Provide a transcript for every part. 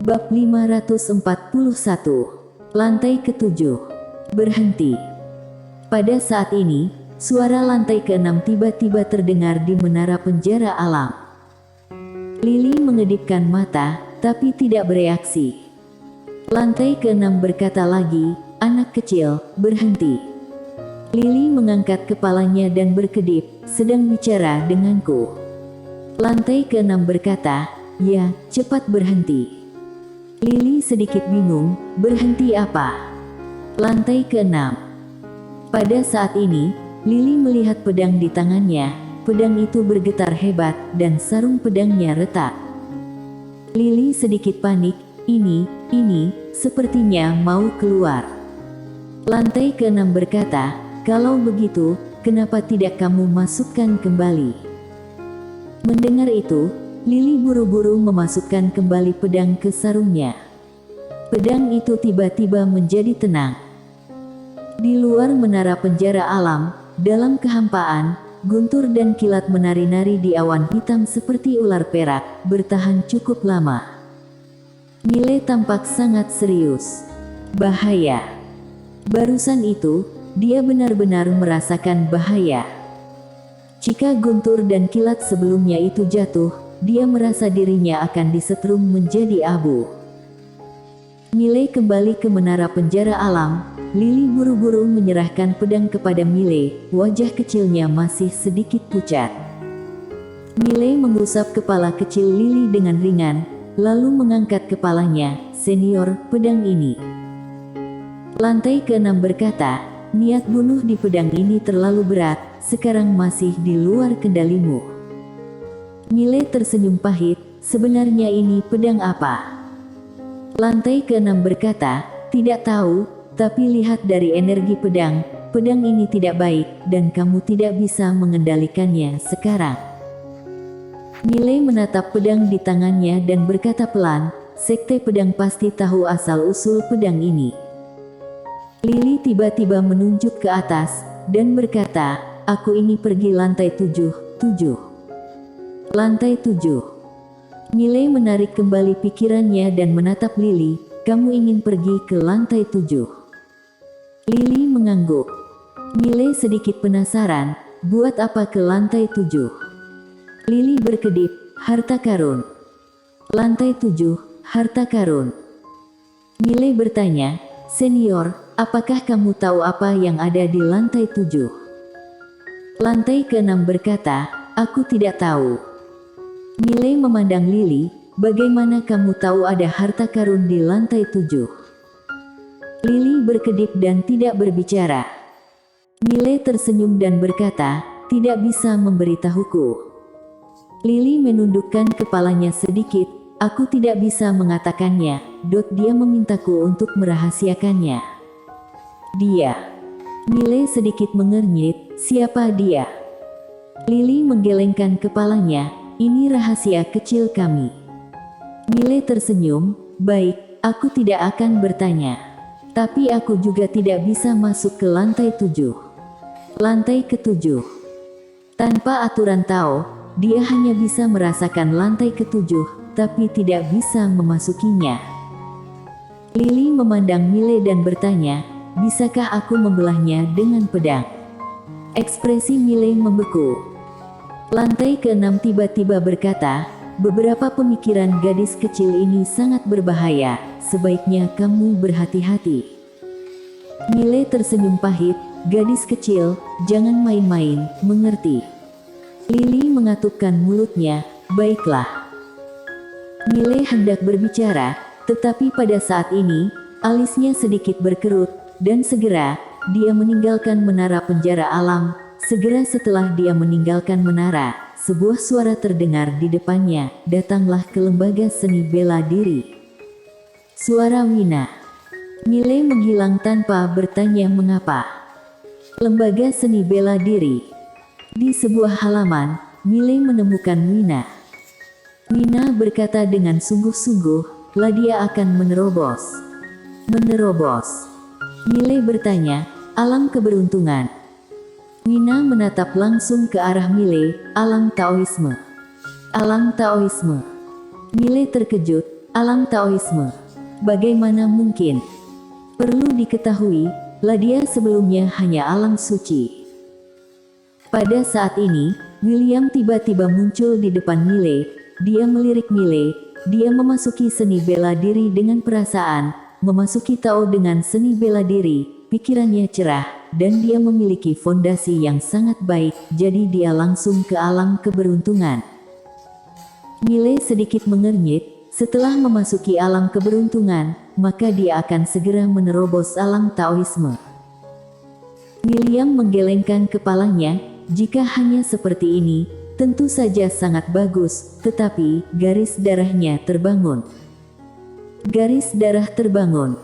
Bab 541. Lantai ke-7. Berhenti. Pada saat ini, suara lantai ke-6 tiba-tiba terdengar di menara penjara alam. Lily mengedipkan mata, tapi tidak bereaksi. Lantai ke-6 berkata lagi, "Anak kecil, berhenti." Lily mengangkat kepalanya dan berkedip, "Sedang bicara denganku." Lantai ke-6 berkata, "Ya, cepat berhenti." Lily sedikit bingung, berhenti apa? Lantai ke-6. Pada saat ini, Lily melihat pedang di tangannya. Pedang itu bergetar hebat, dan sarung pedangnya retak. Lily sedikit panik, ini, sepertinya mau keluar. Lantai ke-6 berkata, "Kalau begitu, kenapa tidak kamu masukkan kembali?" Mendengar itu, Lily buru-buru memasukkan kembali pedang ke sarungnya. Pedang itu tiba-tiba menjadi tenang. Di luar menara penjara alam, dalam kehampaan, guntur dan kilat menari-nari di awan hitam seperti ular perak, bertahan cukup lama. Mile tampak sangat serius. Bahaya. Barusan itu, dia benar-benar merasakan bahaya. Jika guntur dan kilat sebelumnya itu jatuh, dia merasa dirinya akan disetrum menjadi abu. Mile kembali ke menara penjara alam. Lily buru-buru menyerahkan pedang kepada Mile, wajah kecilnya masih sedikit pucat. Mile mengusap kepala kecil Lily dengan ringan, lalu mengangkat kepalanya, "Senior, pedang ini." Lantai ke-6 berkata, "Niat bunuh di pedang ini terlalu berat, sekarang masih di luar kendalimu." Mile tersenyum pahit, "Sebenarnya ini pedang apa?" Lantai ke-6 berkata, "Tidak tahu, tapi lihat dari energi pedang, pedang ini tidak baik, dan kamu tidak bisa mengendalikannya sekarang." Mile menatap pedang di tangannya dan berkata pelan, "Sekte pedang pasti tahu asal-usul pedang ini." Lily tiba-tiba menunjuk ke atas, dan berkata, "Aku ingin pergi lantai 7. Lantai 7. Mile menarik kembali pikirannya dan menatap Lily, "Kamu ingin pergi ke lantai 7. Lily mengangguk. Mile sedikit penasaran, "Buat apa ke lantai 7? Lily berkedip, "Harta karun." Lantai 7, harta karun. Mile bertanya, "Senior, apakah kamu tahu apa yang ada di lantai 7? Lantai ke-6 berkata, "Aku tidak tahu." Mile memandang Lily, "Bagaimana kamu tahu ada harta karun di lantai 7? Lily berkedip dan tidak berbicara. Mile tersenyum dan berkata, "Tidak bisa memberitahuku." Lily menundukkan kepalanya sedikit, "Aku tidak bisa mengatakannya, dia memintaku untuk merahasiakannya." "Dia?" Mile sedikit mengernyit, "Siapa dia?" Lily menggelengkan kepalanya, "Ini rahasia kecil kami." Mile tersenyum, "Baik, aku tidak akan bertanya. Tapi aku juga tidak bisa masuk ke lantai 7. Lantai ke-7. Tanpa aturan Tao, dia hanya bisa merasakan lantai ke-7, tapi tidak bisa memasukinya." Lily memandang Mile dan bertanya, "Bisakah aku membelahnya dengan pedang?" Ekspresi Mile membeku. Lantai ke-6 tiba-tiba berkata, "Beberapa pemikiran gadis kecil ini sangat berbahaya, sebaiknya kamu berhati-hati." Mile tersenyum pahit, "Gadis kecil, jangan main-main, mengerti?" Lily mengatupkan mulutnya, "Baiklah." Mile hendak berbicara, tetapi pada saat ini, alisnya sedikit berkerut, dan segera, dia meninggalkan menara penjara alam. Segera setelah dia meninggalkan menara, sebuah suara terdengar di depannya, "Datanglah ke lembaga seni bela diri." Suara Wina. Mile menghilang tanpa bertanya mengapa. Lembaga seni bela diri. Di sebuah halaman, Mile menemukan Wina. Wina berkata dengan sungguh-sungguh, "Ladia akan menerobos." Menerobos. Mile bertanya, "Alam keberuntungan." Wina menatap langsung ke arah Mile, "Alam Taoisme." Alam Taoisme. Mile terkejut, Alam Taoisme. Bagaimana mungkin? Perlu diketahui, Ladia sebelumnya hanya alam suci. Pada saat ini, William tiba-tiba muncul di depan Mile. Dia melirik Mile. Dia memasuki seni bela diri dengan perasaan, memasuki Tao dengan seni bela diri. Pikirannya cerah, dan dia memiliki fondasi yang sangat baik, jadi dia langsung ke alam keberuntungan. Mile sedikit mengernyit, setelah memasuki alam keberuntungan, maka dia akan segera menerobos alam Taoisme. William menggelengkan kepalanya, jika hanya seperti ini, tentu saja sangat bagus, tetapi garis darahnya terbangun. Garis darah terbangun.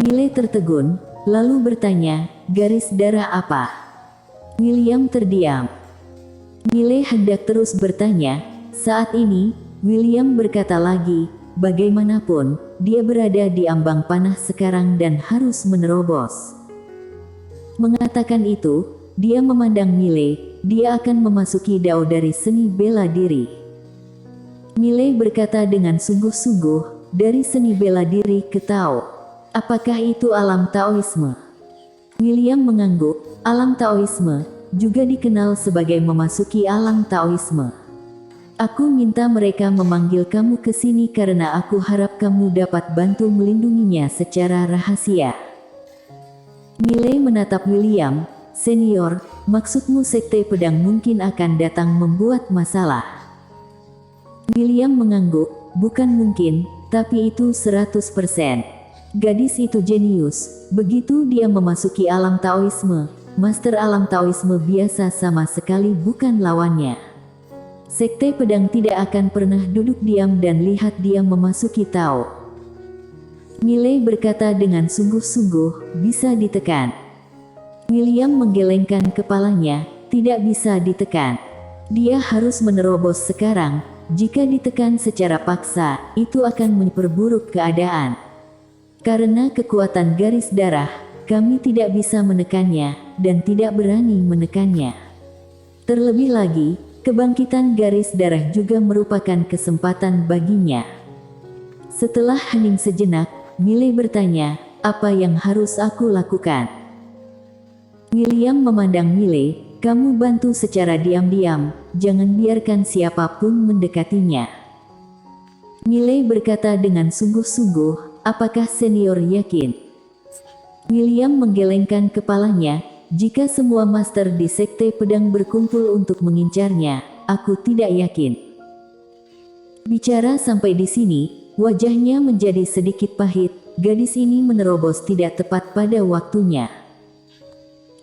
Mile tertegun, lalu bertanya, garis darah apa? William terdiam. Mile hendak terus bertanya. Saat ini, William berkata lagi, bagaimanapun, dia berada di ambang panah sekarang dan harus menerobos. Mengatakan itu, dia memandang Mile, dia akan memasuki Dao dari seni bela diri. Mile berkata dengan sungguh-sungguh, dari seni bela diri ke Tao. Apakah itu alam Taoisme? William mengangguk. Alam Taoisme juga dikenal sebagai memasuki alam Taoisme. Aku minta mereka memanggil kamu ke sini karena aku harap kamu dapat bantu melindunginya secara rahasia. Mile menatap William. Senior, maksudmu sekte pedang mungkin akan datang membuat masalah? William mengangguk. Bukan mungkin, tapi itu 100%. Gadis itu jenius. Begitu dia memasuki alam Taoisme, master alam Taoisme biasa sama sekali bukan lawannya. Sekte pedang tidak akan pernah duduk diam dan lihat dia memasuki Tao. Mile berkata dengan sungguh-sungguh, bisa ditekan. William menggelengkan kepalanya, tidak bisa ditekan. Dia harus menerobos sekarang. Jika ditekan secara paksa, itu akan memperburuk keadaan. Karena kekuatan garis darah, kami tidak bisa menekannya, dan tidak berani menekannya. Terlebih lagi, kebangkitan garis darah juga merupakan kesempatan baginya. Setelah hening sejenak, Mile bertanya, apa yang harus aku lakukan? William memandang Mile, kamu bantu secara diam-diam, jangan biarkan siapapun mendekatinya. Mile berkata dengan sungguh-sungguh, apakah senior yakin? William menggelengkan kepalanya, jika semua master di sekte pedang berkumpul untuk mengincarnya, aku tidak yakin. Bicara sampai di sini, wajahnya menjadi sedikit pahit, gadis ini menerobos tidak tepat pada waktunya.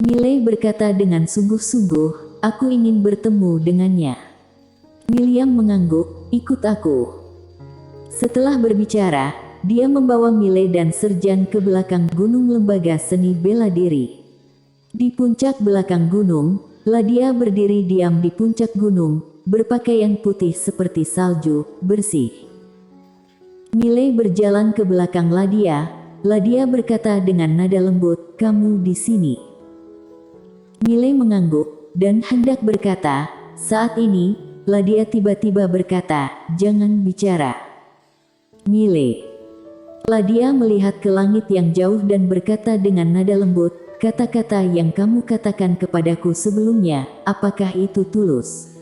Mile berkata dengan sungguh-sungguh, aku ingin bertemu dengannya. William mengangguk, ikut aku. Setelah berbicara, dia membawa Mile dan Serjan ke belakang gunung lembaga seni bela diri. Di puncak belakang gunung, Ladia berdiri diam di puncak gunung, berpakaian putih seperti salju, bersih. Mile berjalan ke belakang Ladia. Ladia berkata dengan nada lembut, kamu di sini. Mile mengangguk, dan hendak berkata, saat ini, Ladia tiba-tiba berkata, jangan bicara. Mile. Ladia melihat ke langit yang jauh dan berkata dengan nada lembut, kata-kata yang kamu katakan kepadaku sebelumnya, apakah itu tulus?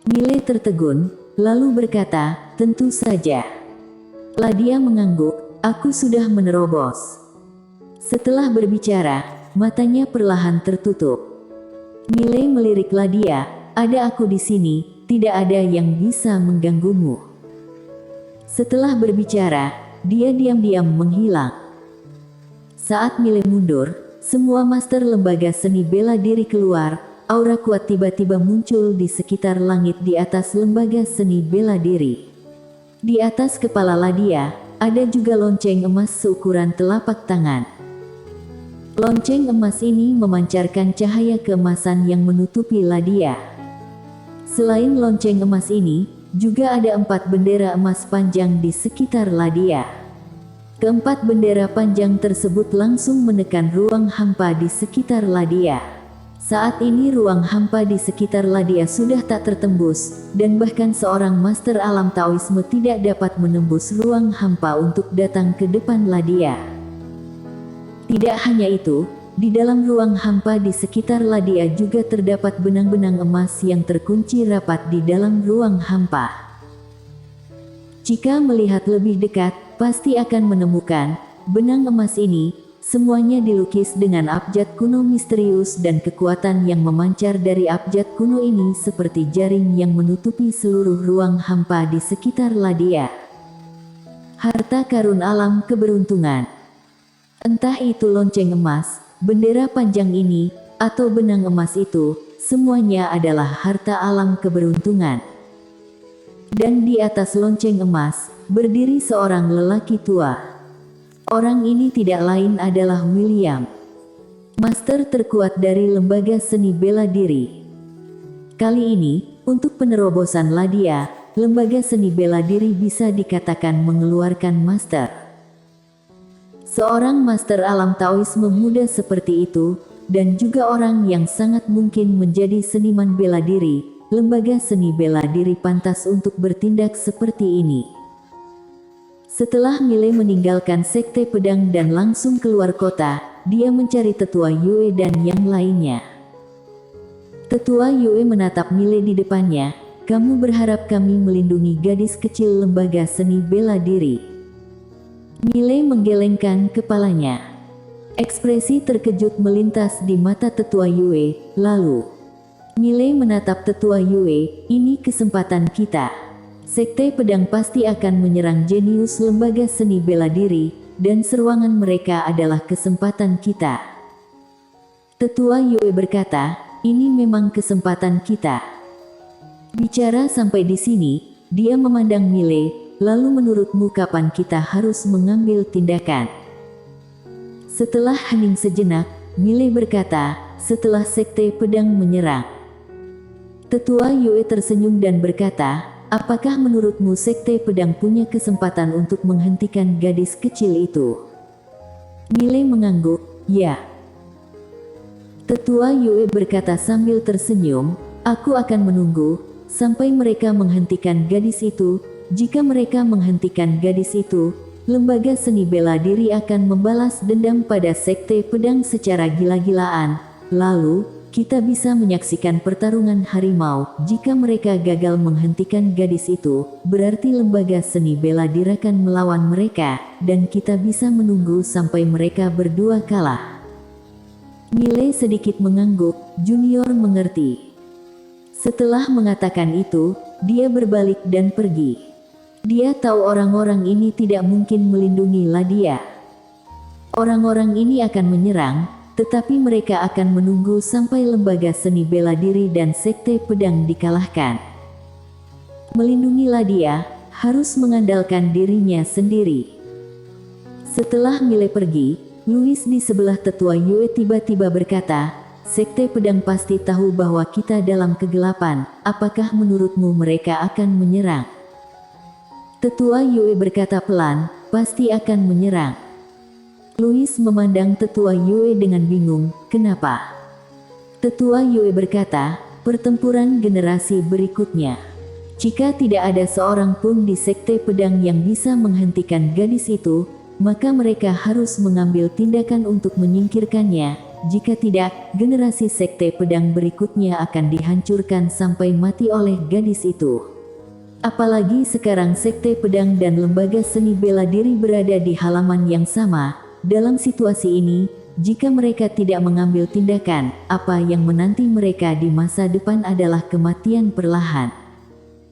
Mile tertegun, lalu berkata, tentu saja. Ladia mengangguk, aku sudah menerobos. Setelah berbicara, matanya perlahan tertutup. Mile melirik Ladia, ada aku di sini, tidak ada yang bisa mengganggumu. Setelah berbicara, dia diam-diam menghilang. Saat Mile mundur, semua master lembaga seni bela diri keluar, aura kuat tiba-tiba muncul di sekitar langit di atas lembaga seni bela diri. Di atas kepala Ladia, ada juga lonceng emas seukuran telapak tangan. Lonceng emas ini memancarkan cahaya keemasan yang menutupi Ladia. Selain lonceng emas ini, juga ada 4 bendera emas panjang di sekitar Ladia. Keempat bendera panjang tersebut langsung menekan ruang hampa di sekitar Ladia. Saat ini ruang hampa di sekitar Ladia sudah tak tertembus, dan bahkan seorang master alam Taoisme tidak dapat menembus ruang hampa untuk datang ke depan Ladia. Tidak hanya itu, di dalam ruang hampa di sekitar Ladia juga terdapat benang-benang emas yang terkunci rapat di dalam ruang hampa. Jika melihat lebih dekat, pasti akan menemukan benang emas ini. Semuanya dilukis dengan abjad kuno misterius dan kekuatan yang memancar dari abjad kuno ini seperti jaring yang menutupi seluruh ruang hampa di sekitar Ladia. Harta karun alam keberuntungan. Entah itu lonceng emas, bendera panjang ini, atau benang emas itu, semuanya adalah harta alam keberuntungan. Dan di atas lonceng emas, berdiri seorang lelaki tua. Orang ini tidak lain adalah William, master terkuat dari lembaga seni bela diri. Kali ini, untuk penerobosan Ladia, lembaga seni bela diri bisa dikatakan mengeluarkan master. Seorang master alam Taoisme muda seperti itu, dan juga orang yang sangat mungkin menjadi seniman bela diri, lembaga seni bela diri pantas untuk bertindak seperti ini. Setelah Mile meninggalkan sekte pedang dan langsung keluar kota, dia mencari tetua Yue dan yang lainnya. Tetua Yue menatap Mile di depannya, "Kamu berharap kami melindungi gadis kecil lembaga seni bela diri?" Mile menggelengkan kepalanya. Ekspresi terkejut melintas di mata tetua Yue, lalu Mile menatap tetua Yue, "Ini kesempatan kita. Sekte pedang pasti akan menyerang jenius lembaga seni bela diri, dan seruangan mereka adalah kesempatan kita." Tetua Yue berkata, "Ini memang kesempatan kita." Bicara sampai di sini, dia memandang Mile, "Lalu menurutmu kapan kita harus mengambil tindakan?" Setelah hening sejenak, Mile berkata, "Setelah sekte pedang menyerang." Tetua Yue tersenyum dan berkata, "Apakah menurutmu sekte pedang punya kesempatan untuk menghentikan gadis kecil itu?" Mile mengangguk, "Ya." Tetua Yue berkata sambil tersenyum, "Aku akan menunggu sampai mereka menghentikan gadis itu. Jika mereka menghentikan gadis itu, lembaga seni bela diri akan membalas dendam pada sekte pedang secara gila-gilaan. Lalu kita bisa menyaksikan pertarungan harimau. Jika mereka gagal menghentikan gadis itu, berarti lembaga seni bela diri akan melawan mereka, dan kita bisa menunggu sampai mereka berdua kalah." Mile sedikit mengangguk, "Junior mengerti." Setelah mengatakan itu, dia berbalik dan pergi. Dia tahu orang-orang ini tidak mungkin melindungi Ladia. Orang-orang ini akan menyerang, tetapi mereka akan menunggu sampai lembaga seni bela diri dan sekte pedang dikalahkan. Melindungi Ladia harus mengandalkan dirinya sendiri. Setelah Mile pergi, Louis di sebelah tetua Yue tiba-tiba berkata, "Sekte pedang pasti tahu bahwa kita dalam kegelapan. Apakah menurutmu mereka akan menyerang?" Tetua Yue berkata pelan, "Pasti akan menyerang." Louis memandang tetua Yue dengan bingung, "Kenapa?" Tetua Yue berkata, "Pertempuran generasi berikutnya. Jika tidak ada seorang pun di sekte pedang yang bisa menghentikan gadis itu, maka mereka harus mengambil tindakan untuk menyingkirkannya. Jika tidak, generasi sekte pedang berikutnya akan dihancurkan sampai mati oleh gadis itu. Apalagi sekarang sekte pedang dan lembaga seni bela diri berada di halaman yang sama. Dalam situasi ini, jika mereka tidak mengambil tindakan, apa yang menanti mereka di masa depan adalah kematian perlahan.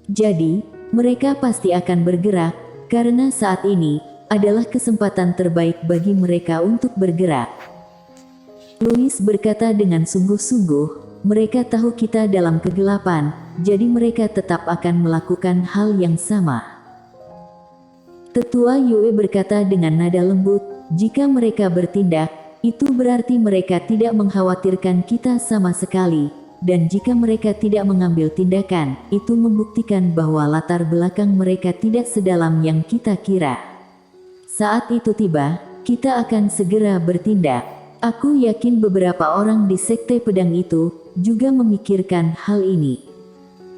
Jadi, mereka pasti akan bergerak, karena saat ini adalah kesempatan terbaik bagi mereka untuk bergerak." Louis berkata dengan sungguh-sungguh, "Mereka tahu kita dalam kegelapan, jadi mereka tetap akan melakukan hal yang sama." Tetua Yue berkata dengan nada lembut, "Jika mereka bertindak, itu berarti mereka tidak mengkhawatirkan kita sama sekali. Dan jika mereka tidak mengambil tindakan, itu membuktikan bahwa latar belakang mereka tidak sedalam yang kita kira. Saat itu tiba, kita akan segera bertindak." Aku yakin beberapa orang di Sekte Pedang itu juga memikirkan hal ini.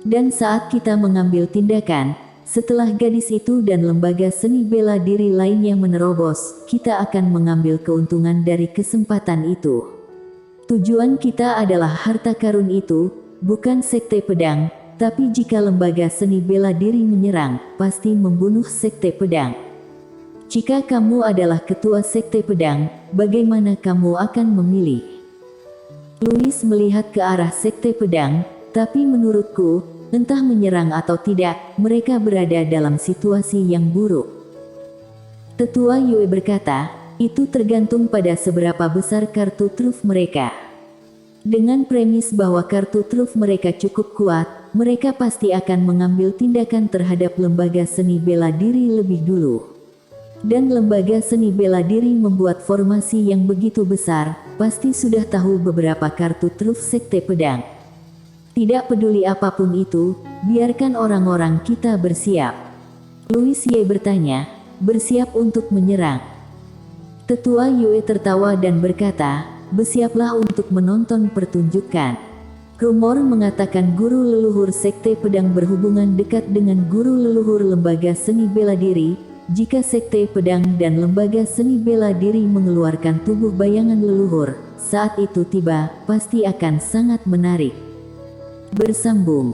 Dan saat kita mengambil tindakan, setelah gadis itu dan lembaga seni bela diri lainnya menerobos, kita akan mengambil keuntungan dari kesempatan itu. Tujuan kita adalah harta karun itu, bukan Sekte Pedang, tapi jika lembaga seni bela diri menyerang, pasti membunuh Sekte Pedang. Jika kamu adalah ketua Sekte Pedang, bagaimana kamu akan memilih? Louis melihat ke arah Sekte Pedang, tapi menurutku, entah menyerang atau tidak, mereka berada dalam situasi yang buruk. Tetua Yue berkata, itu tergantung pada seberapa besar kartu truf mereka. Dengan premis bahwa kartu truf mereka cukup kuat, mereka pasti akan mengambil tindakan terhadap lembaga seni bela diri lebih dulu. Dan lembaga seni bela diri membuat formasi yang begitu besar, pasti sudah tahu beberapa kartu truf Sekte Pedang. Tidak peduli apapun itu, biarkan orang-orang kita bersiap. Louis Ye bertanya, bersiap untuk menyerang. Tetua Yue tertawa dan berkata, bersiaplah untuk menonton pertunjukan. Rumor mengatakan guru leluhur Sekte Pedang berhubungan dekat dengan guru leluhur lembaga seni bela diri. Jika Sekte Pedang dan lembaga seni bela diri mengeluarkan tubuh bayangan leluhur, saat itu tiba, pasti akan sangat menarik. Bersambung.